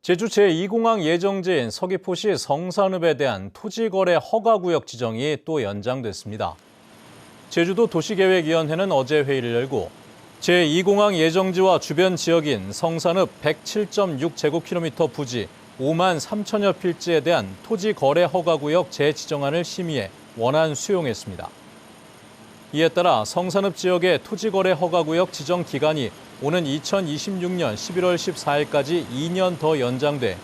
제주 제2공항 예정지인 서귀포시 성산읍에 대한 토지거래 허가구역 지정이 또 연장됐습니다. 제주도 도시계획위원회는 어제 회의를 열고 제2공항 예정지와 주변 지역인 성산읍 107.6제곱킬로미터 부지 5만 3천여 필지에 대한 토지거래 허가구역 재지정안을 심의해 원안 수용했습니다. 이에 따라 성산읍 지역의 토지거래 허가구역 지정 기간이 오는 2026년 11월 14일까지 2년 더 연장돼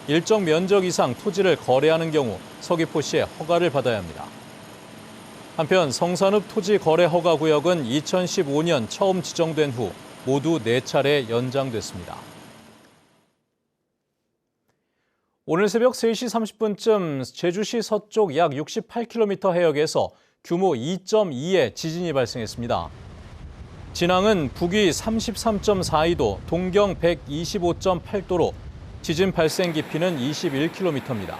일정 면적 이상 토지를 거래하는 경우 서귀포시에 허가를 받아야 합니다. 한편 성산읍 토지 거래 허가 구역은 2015년 처음 지정된 후 모두 4차례 연장됐습니다. 오늘 새벽 3시 30분쯤 제주시 서쪽 약 68km 해역에서 규모 2.2의 지진이 발생했습니다. 진앙은 북위 33.42도, 동경 125.8도로 지진 발생 깊이는 21km입니다.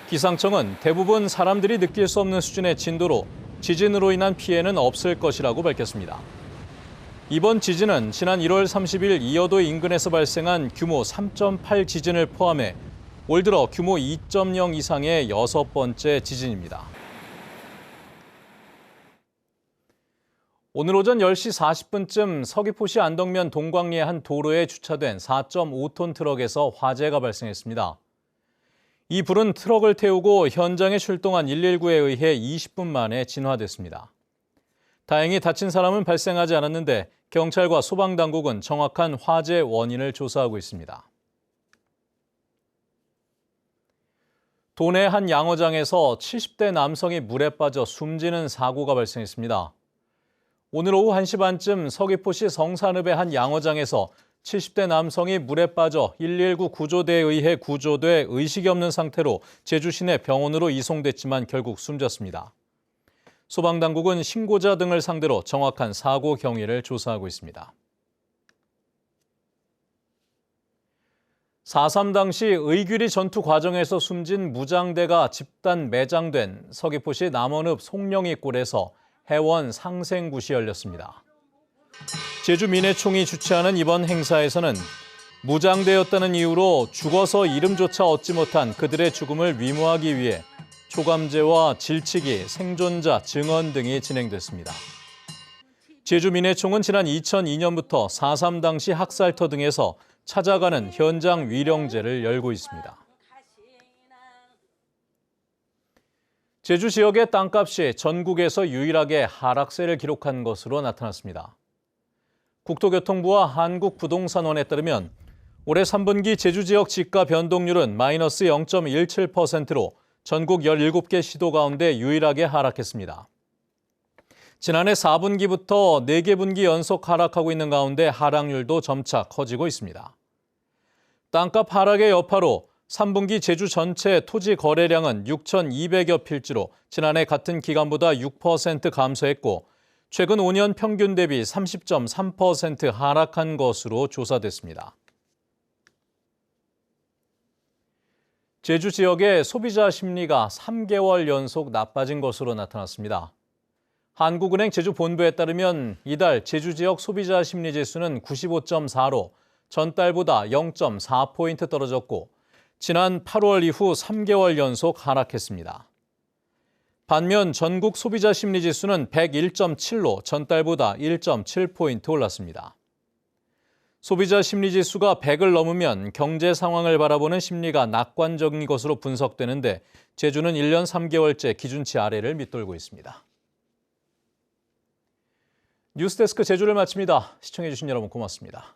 기상청은 대부분 사람들이 느낄 수 없는 수준의 진도로 지진으로 인한 피해는 없을 것이라고 밝혔습니다. 이번 지진은 지난 1월 30일 이어도 인근에서 발생한 규모 3.8 지진을 포함해 올 들어 규모 2.0 이상의 6번째 지진입니다. 오늘 오전 10시 40분쯤 서귀포시 안덕면 동광리의 한 도로에 주차된 4.5톤 트럭에서 화재가 발생했습니다. 이 불은 트럭을 태우고 현장에 출동한 119에 의해 20분 만에 진화됐습니다. 다행히 다친 사람은 발생하지 않았는데 경찰과 소방당국은 정확한 화재 원인을 조사하고 있습니다. 도내 한 양어장에서 70대 남성이 물에 빠져 숨지는 사고가 발생했습니다. 오늘 오후 1시 반쯤 서귀포시 성산읍의 한 양어장에서 70대 남성이 물에 빠져 119 구조대에 의해 구조돼 의식이 없는 상태로 제주 시내 병원으로 이송됐지만 결국 숨졌습니다. 소방당국은 신고자 등을 상대로 정확한 사고 경위를 조사하고 있습니다. 4.3 당시 의규리 전투 과정에서 숨진 무장대가 집단 매장된 서귀포시 남원읍 송령이골에서 해원 상생굿이 열렸습니다. 제주민해총이 주최하는 이번 행사에서는 무장대였다는 이유로 죽어서 이름조차 얻지 못한 그들의 죽음을 위무하기 위해 초감제와 질치기, 생존자 증언 등이 진행됐습니다. 제주민해총은 지난 2002년부터 4.3 당시 학살터 등에서 찾아가는 현장 위령제를 열고 있습니다. 제주 지역의 땅값이 전국에서 유일하게 하락세를 기록한 것으로 나타났습니다. 국토교통부와 한국부동산원에 따르면 올해 3분기 제주 지역 지가 변동률은 마이너스 0.17%로 전국 17개 시도 가운데 유일하게 하락했습니다. 지난해 4분기부터 4개 분기 연속 하락하고 있는 가운데 하락률도 점차 커지고 있습니다. 땅값 하락의 여파로 3분기 제주 전체 토지 거래량은 6,200여 필지로 지난해 같은 기간보다 6% 감소했고 최근 5년 평균 대비 30.3% 하락한 것으로 조사됐습니다. 제주 지역의 소비자 심리가 3개월 연속 나빠진 것으로 나타났습니다. 한국은행 제주본부에 따르면 이달 제주 지역 소비자 심리 지수는 95.4로 전달보다 0.4포인트 떨어졌고 지난 8월 이후 3개월 연속 하락했습니다. 반면 전국 소비자 심리 지수는 101.7로 전달보다 1.7포인트 올랐습니다. 소비자 심리 지수가 100을 넘으면 경제 상황을 바라보는 심리가 낙관적인 것으로 분석되는데 제주는 1년 3개월째 기준치 아래를 밑돌고 있습니다. 뉴스데스크 제주를 마칩니다. 시청해주신 여러분 고맙습니다.